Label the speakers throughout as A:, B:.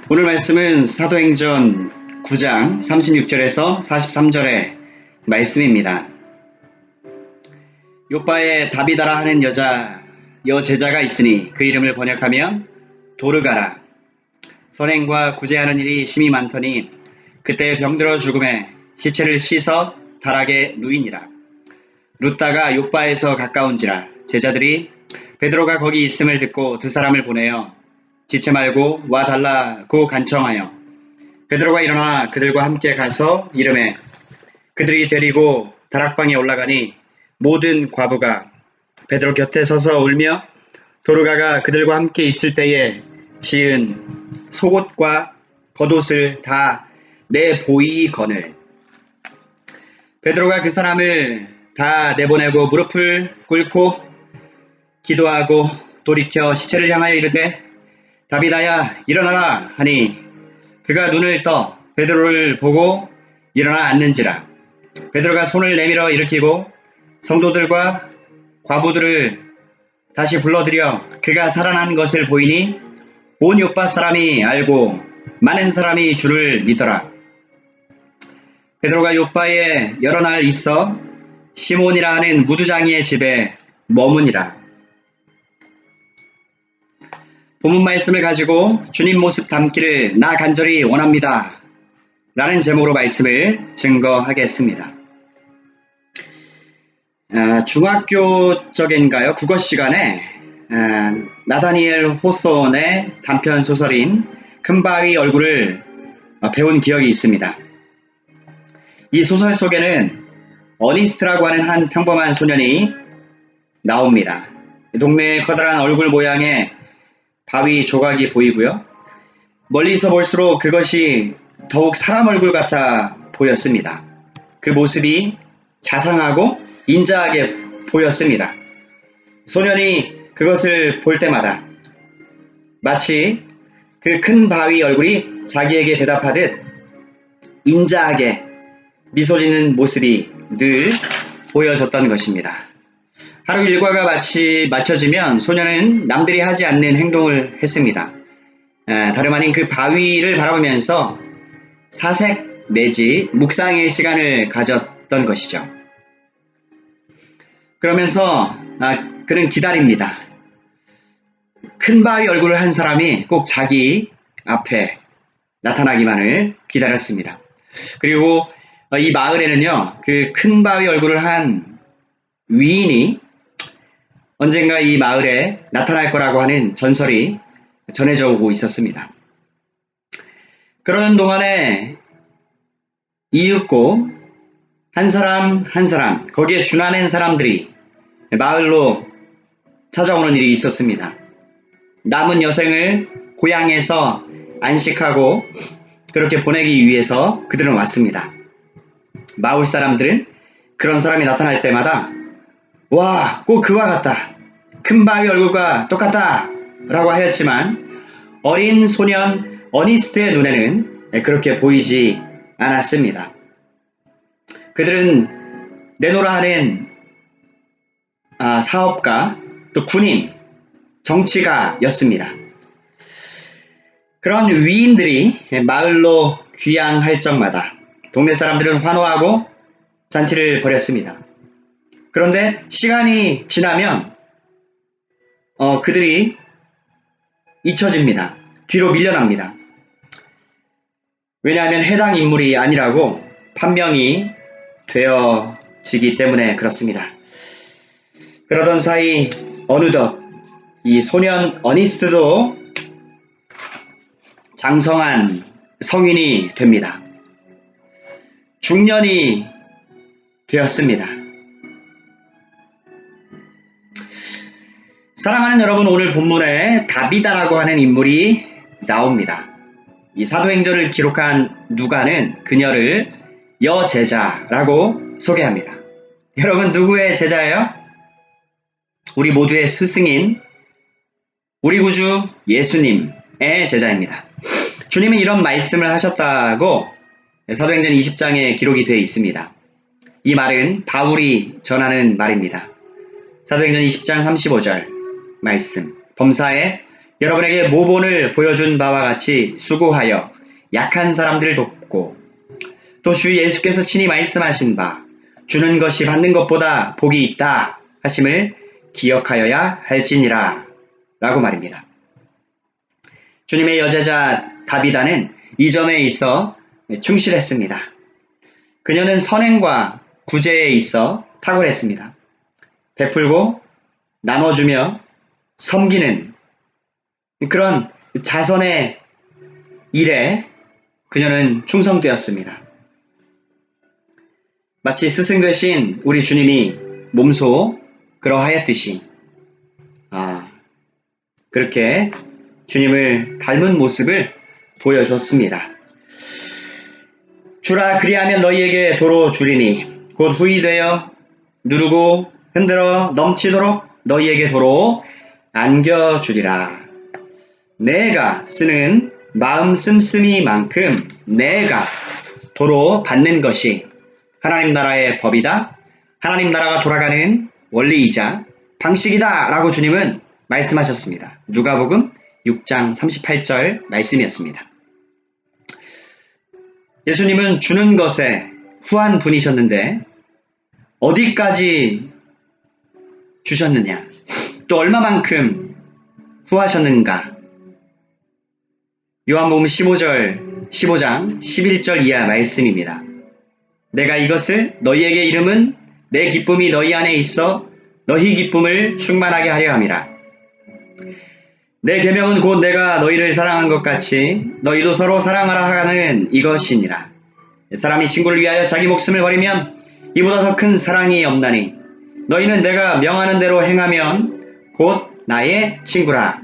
A: 오늘 말씀은 사도행전 9장 36절에서 43절의 말씀입니다. 요빠에 다비다라 하는 여제자가 있으니 그 이름을 번역하면 도르가라. 선행과 구제하는 일이 심히 많더니 그때 병들어 죽음에 시체를 씻어 다락에 누이니라. 룻다가 요빠에서 가까운지라. 제자들이 베드로가 거기 있음을 듣고 두 사람을 보내어 지체 말고 와 달라고 간청하여 베드로가 일어나 그들과 함께 가서 이르매 그들이 데리고 다락방에 올라가니 모든 과부가 베드로 곁에 서서 울며 도르가가 그들과 함께 있을 때에 지은 속옷과 겉옷을 다 내보이거늘. 베드로가 그 사람을 다 내보내고 무릎을 꿇고 기도하고 돌이켜 시체를 향하여 이르되 다비다야 일어나라 하니 그가 눈을 떠 베드로를 보고 일어나 앉는지라. 베드로가 손을 내밀어 일으키고 성도들과 과부들을 다시 불러들여 그가 살아난 것을 보이니 온 요빠 사람이 알고 많은 사람이 주를 믿더라. 베드로가 요빠에 여러 날 있어 시몬이라 하는 무두장이의 집에 머무니라. 본문 말씀을 가지고 주님 모습 담기를 나 간절히 원합니다 라는 제목으로 말씀을 증거하겠습니다. 중학교 적인가요? 국어 시간에 나다니엘 호손의 단편 소설인 큰바위 얼굴을 배운 기억이 있습니다. 이 소설 속에는 어니스트라고 하는 한 평범한 소년이 나옵니다. 동네의 커다란 얼굴 모양의 바위 조각이 보이고요. 멀리서 볼수록 그것이 더욱 사람 얼굴 같아 보였습니다. 그 모습이 자상하고 인자하게 보였습니다. 소년이 그것을 볼 때마다 마치 그 큰 바위 얼굴이 자기에게 대답하듯 인자하게 미소 짓는 모습이 늘 보여졌던 것입니다. 하루 일과가 마쳐지면 소년은 남들이 하지 않는 행동을 했습니다. 다름 아닌 그 바위를 바라보면서 사색 내지 묵상의 시간을 가졌던 것이죠. 그러면서 그는 기다립니다. 큰 바위 얼굴을 한 사람이 꼭 자기 앞에 나타나기만을 기다렸습니다. 그리고 이 마을에는요, 그 큰 바위 얼굴을 한 위인이 언젠가 이 마을에 나타날 거라고 하는 전설이 전해져 오고 있었습니다. 그러는 동안에 이윽고 한 사람 한 사람 거기에 준하는 사람들이 마을로 찾아오는 일이 있었습니다. 남은 여생을 고향에서 안식하고 그렇게 보내기 위해서 그들은 왔습니다. 마을 사람들은 그런 사람이 나타날 때마다 와, 꼭 그와 같다. 큰 바위 얼굴과 똑같다. 라고 하였지만 어린 소년 어니스트의 눈에는 그렇게 보이지 않았습니다. 그들은 내노라 하는 사업가, 또 군인, 정치가였습니다. 그런 위인들이 마을로 귀향할 적마다 동네 사람들은 환호하고 잔치를 벌였습니다. 그런데 시간이 지나면 그들이 잊혀집니다. 뒤로 밀려납니다. 왜냐하면 해당 인물이 아니라고 판명이 되어지기 때문에 그렇습니다. 그러던 사이 어느덧 이 소년 어니스트도 장성한 성인이 됩니다. 중년이 되었습니다. 사랑하는 여러분, 오늘 본문에 다비다라고 하는 인물이 나옵니다. 이 사도행전을 기록한 누가는 그녀를 여제자라고 소개합니다. 여러분, 누구의 제자예요? 우리 모두의 스승인 우리 구주 예수님의 제자입니다. 주님은 이런 말씀을 하셨다고 사도행전 20장에 기록이 되어 있습니다. 이 말은 바울이 전하는 말입니다. 사도행전 20장 35절 말씀. 범사에 여러분에게 모본을 보여준 바와 같이 수고하여 약한 사람들을 돕고 또 주 예수께서 친히 말씀하신 바 주는 것이 받는 것보다 복이 있다 하심을 기억하여야 할지니라 라고 말입니다. 주님의 여제자 다비다는 이 점에 있어 충실했습니다. 그녀는 선행과 구제에 있어 탁월했습니다. 베풀고 나눠주며 섬기는 그런 자선의 일에 그녀는 충성되었습니다. 마치 스승 되신 우리 주님이 몸소 그러하였듯이 그렇게 주님을 닮은 모습을 보여줬습니다. 주라 그리하면 너희에게 도로 주리니 곧 후이 되어 누르고 흔들어 넘치도록 너희에게 도로 안겨주리라. 내가 쓰는 마음 씀씀이만큼 내가 도로 받는 것이 하나님 나라의 법이다. 하나님 나라가 돌아가는 원리이자 방식이다 라고 주님은 말씀하셨습니다. 누가복음 6장 38절 말씀이었습니다. 예수님은 주는 것에 후한 분이셨는데 어디까지 주셨느냐, 또 얼마만큼 후하셨는가. 요한복음 15장 11절 이하 말씀입니다. 내가 이것을 너희에게 이름은 내 기쁨이 너희 안에 있어 너희 기쁨을 충만하게 하려 함이라. 내 계명은 곧 내가 너희를 사랑한 것 같이 너희도 서로 사랑하라 하는 이것이니라. 사람이 친구를 위하여 자기 목숨을 버리면 이보다 더 큰 사랑이 없나니 너희는 내가 명하는 대로 행하면 곧 나의 친구라.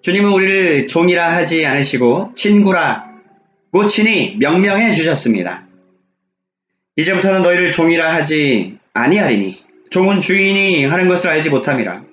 A: 주님은 우리를 종이라 하지 않으시고 친구라고 친히 명명해 주셨습니다. 이제부터는 너희를 종이라 하지 아니하리니 종은 주인이 하는 것을 알지 못함이라.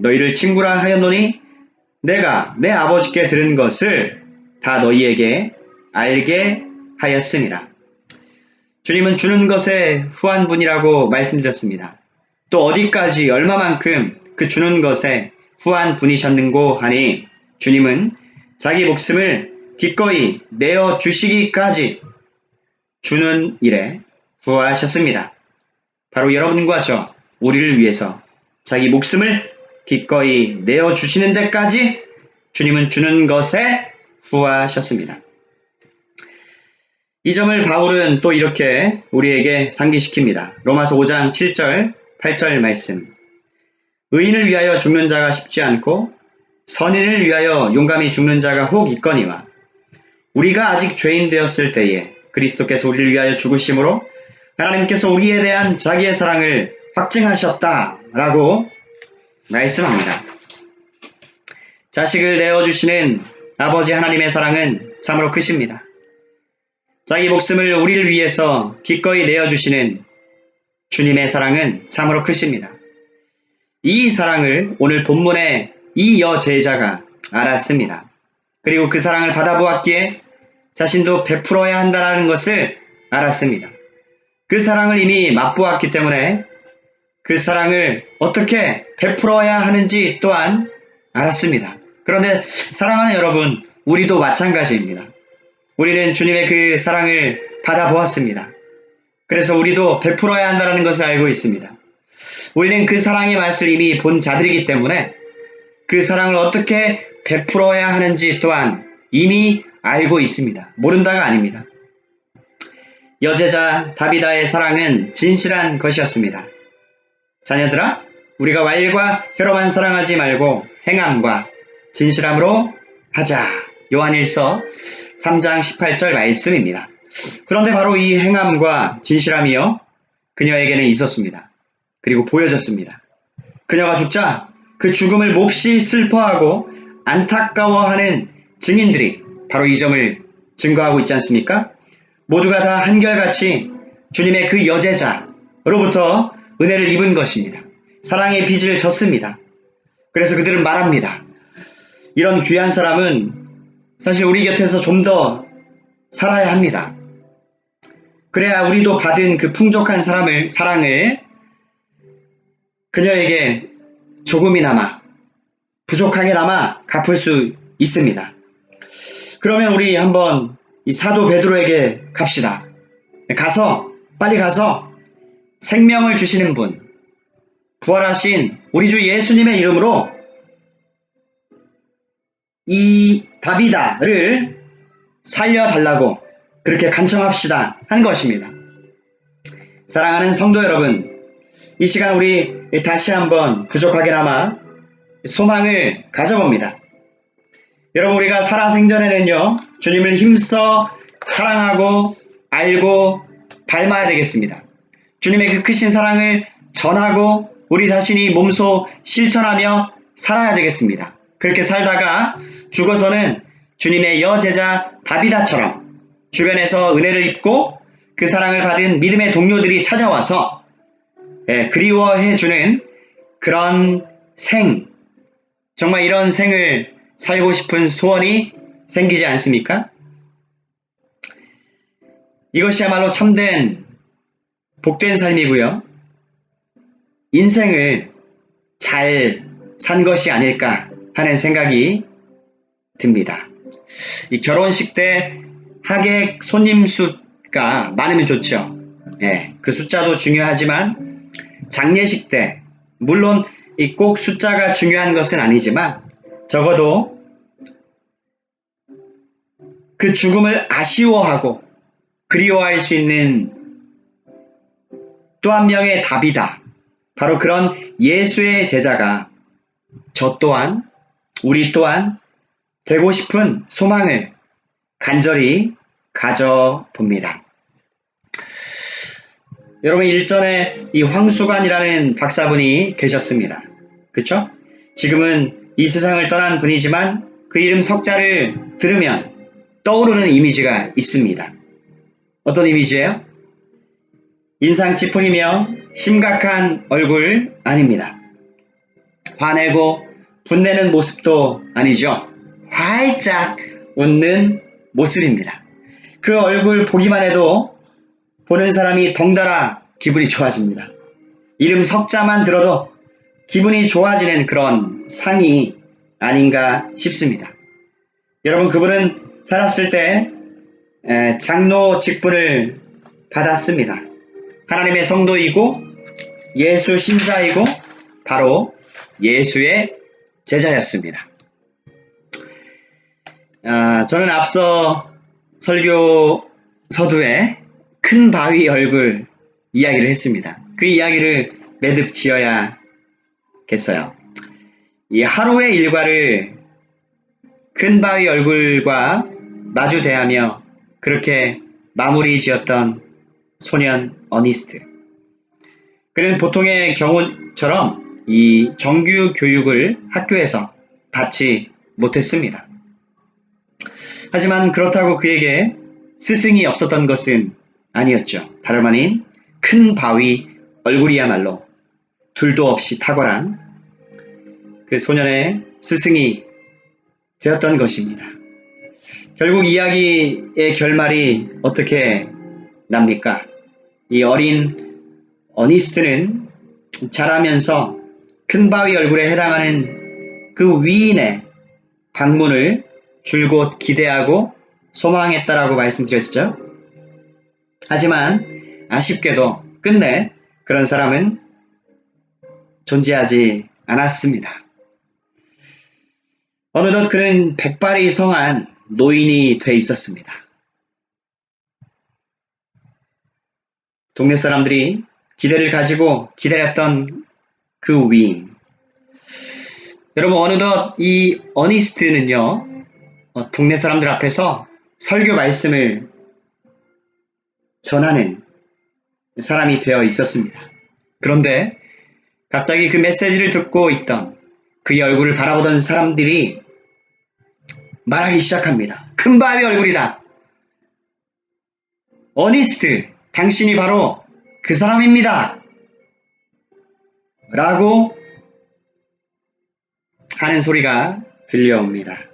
A: 너희를 친구라 하였노니 내가 내 아버지께 들은 것을 다 너희에게 알게 하였음이라. 주님은 주는 것에 후한 분이라고 말씀드렸습니다. 또 어디까지 얼마만큼 그 주는 것에 후한 분이셨는고 하니 주님은 자기 목숨을 기꺼이 내어주시기까지 주는 일에 후하셨습니다. 바로 여러분과 저 우리를 위해서 자기 목숨을 기꺼이 내어주시는 데까지 주님은 주는 것에 후하셨습니다. 이 점을 바울은 또 이렇게 우리에게 상기시킵니다. 로마서 5장 7절 8절 말씀. 의인을 위하여 죽는 자가 쉽지 않고 선인을 위하여 용감히 죽는 자가 혹 있거니와 우리가 아직 죄인 되었을 때에 그리스도께서 우리를 위하여 죽으심으로 하나님께서 우리에 대한 자기의 사랑을 확증하셨다라고 말씀합니다. 자식을 내어주시는 아버지 하나님의 사랑은 참으로 크십니다. 자기 목숨을 우리를 위해서 기꺼이 내어주시는 주님의 사랑은 참으로 크십니다. 이 사랑을 오늘 본문의 이 여제자가 알았습니다. 그리고 그 사랑을 받아보았기에 자신도 베풀어야 한다는 것을 알았습니다. 그 사랑을 이미 맛보았기 때문에 그 사랑을 어떻게 베풀어야 하는지 또한 알았습니다. 그런데 사랑하는 여러분, 우리도 마찬가지입니다. 우리는 주님의 그 사랑을 받아보았습니다. 그래서 우리도 베풀어야 한다는 것을 알고 있습니다. 우리는 그 사랑의 맛을 이미 본 자들이기 때문에 그 사랑을 어떻게 베풀어야 하는지 또한 이미 알고 있습니다. 모른다가 아닙니다. 여제자 다비다의 사랑은 진실한 것이었습니다. 자녀들아, 우리가 말과 혀로만 사랑하지 말고 행함과 진실함으로 하자. 요한일서 3장 18절 말씀입니다. 그런데 바로 이 행함과 진실함이요, 그녀에게는 있었습니다. 그리고 보여졌습니다. 그녀가 죽자 그 죽음을 몹시 슬퍼하고 안타까워하는 증인들이 바로 이 점을 증거하고 있지 않습니까? 모두가 다 한결같이 주님의 그 여제자로부터 은혜를 입은 것입니다. 사랑의 빚을 졌습니다. 그래서 그들은 말합니다. 이런 귀한 사람은 사실 우리 곁에서 좀 더 살아야 합니다. 그래야 우리도 받은 그 풍족한 사랑을 그녀에게 조금이나마 부족하게나마 갚을 수 있습니다. 그러면 우리 한번 이 사도 베드로에게 갑시다. 빨리 가서 생명을 주시는 분, 부활하신 우리 주 예수님의 이름으로 이 다비다를 살려달라고 그렇게 간청합시다 한 것입니다. 사랑하는 성도 여러분, 이 시간 우리 다시 한번 부족하게나마 소망을 가져봅니다. 여러분, 우리가 살아생전에는요, 주님을 힘써 사랑하고 알고 닮아야 되겠습니다. 주님의 그 크신 사랑을 전하고 우리 자신이 몸소 실천하며 살아야 되겠습니다. 그렇게 살다가 죽어서는 주님의 여제자 다비다처럼 주변에서 은혜를 입고 그 사랑을 받은 믿음의 동료들이 찾아와서 그리워해주는 그런 정말 이런 생을 살고 싶은 소원이 생기지 않습니까? 이것이야말로 참된 복된 삶이고요. 인생을 잘 산 것이 아닐까 하는 생각이 듭니다. 이 결혼식 때 하객 손님 수가 많으면 좋죠. 그 숫자도 중요하지만 장례식 때 물론 꼭 숫자가 중요한 것은 아니지만 적어도 그 죽음을 아쉬워하고 그리워할 수 있는 또 한 명의 답이다. 바로 그런 예수의 제자가 우리 또한 되고 싶은 소망을 간절히 가져봅니다. 여러분, 일전에 이 황수관이라는 박사분이 계셨습니다. 그렇죠? 지금은 이 세상을 떠난 분이지만 그 이름 석자를 들으면 떠오르는 이미지가 있습니다. 어떤 이미지예요? 인상 찌푸리며 심각한 얼굴 아닙니다. 화내고 분내는 모습도 아니죠. 활짝 웃는 모습입니다. 그 얼굴 보기만 해도 보는 사람이 덩달아 기분이 좋아집니다. 이름 석자만 들어도 기분이 좋아지는 그런 상이 아닌가 싶습니다. 여러분, 그분은 살았을 때 장로 직분을 받았습니다. 하나님의 성도이고 예수 신자이고 바로 예수의 제자였습니다. 저는 앞서 설교 서두에 큰 바위 얼굴 이야기를 했습니다. 그 이야기를 매듭 지어야겠어요. 이 하루의 일과를 큰 바위 얼굴과 마주 대하며 그렇게 마무리 지었던 소년 어니스트. 그는 보통의 경우처럼 이 정규 교육을 학교에서 받지 못했습니다. 하지만 그렇다고 그에게 스승이 없었던 것은 아니었죠. 다름 아닌 큰 바위 얼굴이야말로 둘도 없이 탁월한 그 소년의 스승이 되었던 것입니다. 결국 이야기의 결말이 어떻게 납니까? 이 어린 어니스트는 자라면서 큰 바위 얼굴에 해당하는 그 위인의 방문을 줄곧 기대하고 소망했다라고 말씀드렸죠. 하지만 아쉽게도 끝내 그런 사람은 존재하지 않았습니다. 어느덧 그는 백발이 성한 노인이 돼 있었습니다. 동네 사람들이 기대를 가지고 기다렸던 그 위인. 여러분, 어느덧 이 어니스트는요, 동네 사람들 앞에서 설교 말씀을 전하는 사람이 되어 있었습니다. 그런데 갑자기 그 메시지를 듣고 있던 그의 얼굴을 바라보던 사람들이 말하기 시작합니다. 큰 바위 얼굴이다. 어니스트, 당신이 바로 그 사람입니다. 라고 하는 소리가 들려옵니다.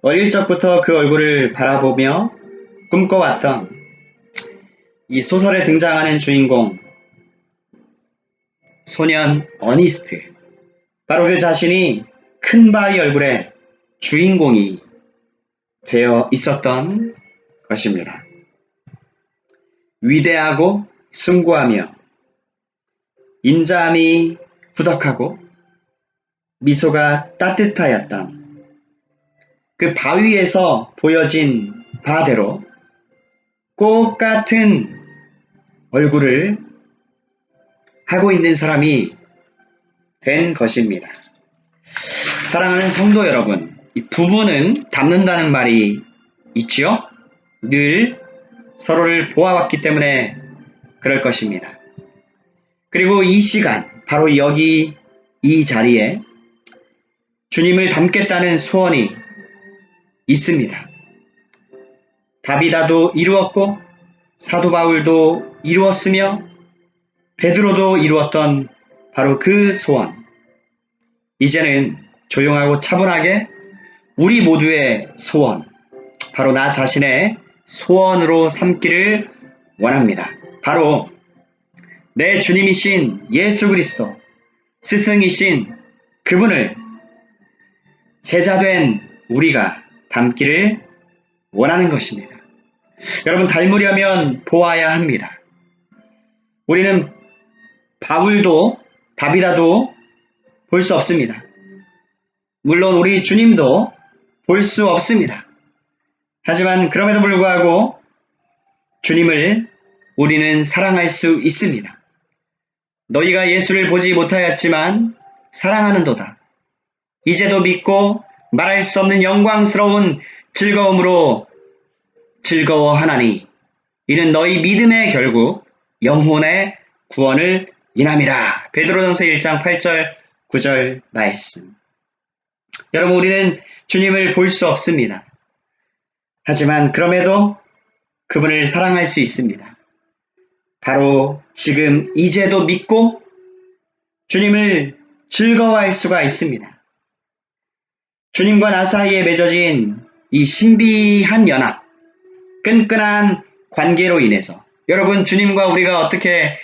A: 어릴 적부터 그 얼굴을 바라보며 꿈꿔왔던 이 소설에 등장하는 주인공 소년 어니스트, 바로 그 자신이 큰 바위 얼굴의 주인공이 되어 있었던 것입니다. 위대하고 숭고하며 인자함이 후덕하고 미소가 따뜻하였던 그 바위에서 보여진 바대로 똑같은 얼굴을 하고 있는 사람이 된 것입니다. 사랑하는 성도 여러분, 이 부부는 닮는다는 말이 있지요? 늘 서로를 보아왔기 때문에 그럴 것입니다. 그리고 이 시간, 바로 여기 이 자리에 주님을 닮겠다는 소원이 있습니다. 다비다도 이루었고 사도 바울도 이루었으며 베드로도 이루었던 바로 그 소원. 이제는 조용하고 차분하게 우리 모두의 소원, 바로 나 자신의 소원으로 삼기를 원합니다. 바로 내 주님이신 예수 그리스도, 스승이신 그분을 제자된 우리가 닮기를 원하는 것입니다. 여러분, 닮으려면 보아야 합니다. 우리는 바울도 다비다도 볼 수 없습니다. 물론 우리 주님도 볼 수 없습니다. 하지만 그럼에도 불구하고 주님을 우리는 사랑할 수 있습니다. 너희가 예수를 보지 못하였지만 사랑하는도다. 이제도 믿고 말할 수 없는 영광스러운 즐거움으로 즐거워하나니 이는 너희 믿음의 결국 영혼의 구원을 인함이라. 베드로전서 1장 8절 9절 말씀. 여러분, 우리는 주님을 볼 수 없습니다. 하지만 그럼에도 그분을 사랑할 수 있습니다. 바로 지금 이제도 믿고 주님을 즐거워할 수가 있습니다. 주님과 나 사이에 맺어진 이 신비한 연합, 끈끈한 관계로 인해서 여러분, 주님과 우리가 어떻게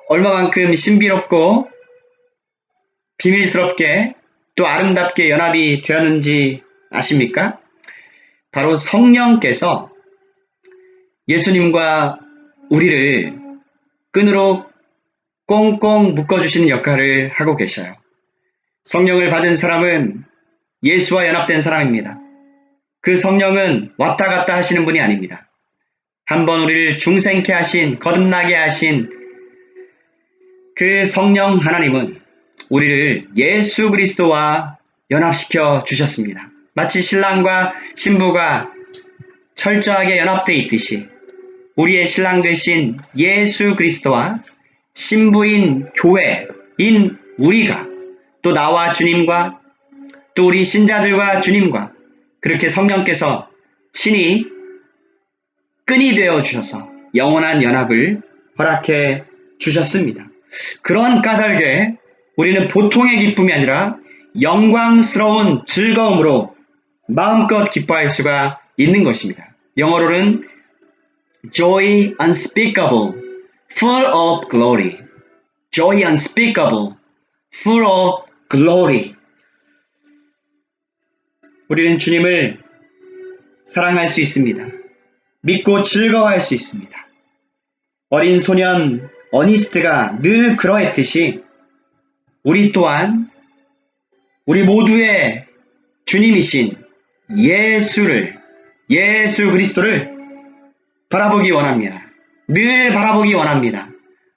A: 얼마만큼 신비롭고 비밀스럽게 또 아름답게 연합이 되었는지 아십니까? 바로 성령께서 예수님과 우리를 끈으로 꽁꽁 묶어주시는 역할을 하고 계셔요. 성령을 받은 사람은 예수와 연합된 사람입니다. 그 성령은 왔다 갔다 하시는 분이 아닙니다. 한번 우리를 중생케 하신, 거듭나게 하신 그 성령 하나님은 우리를 예수 그리스도와 연합시켜 주셨습니다. 마치 신랑과 신부가 철저하게 연합되어 있듯이 우리의 신랑 되신 예수 그리스도와 신부인 교회인 우리가 또 나와 주님과 또 우리 신자들과 주님과 그렇게 성령께서 친히 끈이 되어 주셔서 영원한 연합을 허락해 주셨습니다. 그런 까닭에 우리는 보통의 기쁨이 아니라 영광스러운 즐거움으로 마음껏 기뻐할 수가 있는 것입니다. 영어로는 joy unspeakable, full of glory. joy unspeakable, full of glory. 우리는 주님을 사랑할 수 있습니다. 믿고 즐거워할 수 있습니다. 어린 소년 어니스트가 늘 그러했듯이 우리 또한 우리 모두의 주님이신 예수 그리스도를 바라보기 원합니다. 늘 바라보기 원합니다.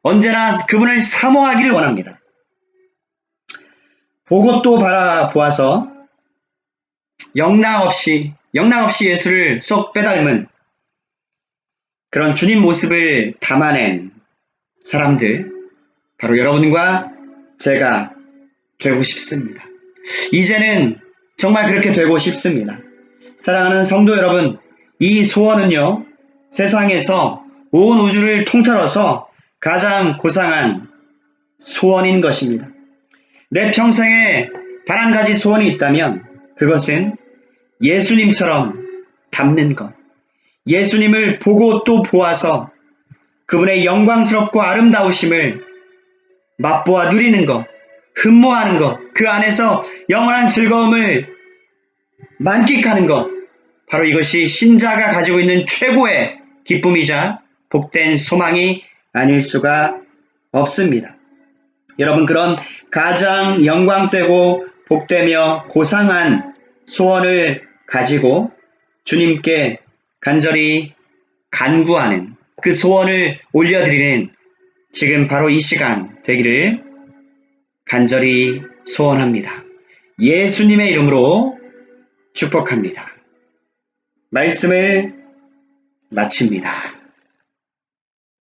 A: 언제나 그분을 사모하기를 원합니다. 보고 또 바라보아서 영락없이 예수를 쏙 빼닮은 그런 주님 모습을 담아낸 사람들, 바로 여러분과 제가 되고 싶습니다. 이제는 정말 그렇게 되고 싶습니다. 사랑하는 성도 여러분, 이 소원은요, 세상에서 온 우주를 통틀어서 가장 고상한 소원인 것입니다. 내 평생에 단 한 가지 소원이 있다면 그것은 예수님처럼 닮는 것, 예수님을 보고 또 보아서 그분의 영광스럽고 아름다우심을 맛보아 누리는 것, 흠모하는 것, 그 안에서 영원한 즐거움을 만끽하는 것, 바로 이것이 신자가 가지고 있는 최고의 기쁨이자 복된 소망이 아닐 수가 없습니다. 여러분, 그런 가장 영광되고 복되며 고상한 소원을 가지고 주님께 간절히 간구하는 그 소원을 올려드리는 지금 바로 이 시간 되기를 간절히 소원합니다. 예수님의 이름으로 축복합니다. 말씀을 마칩니다.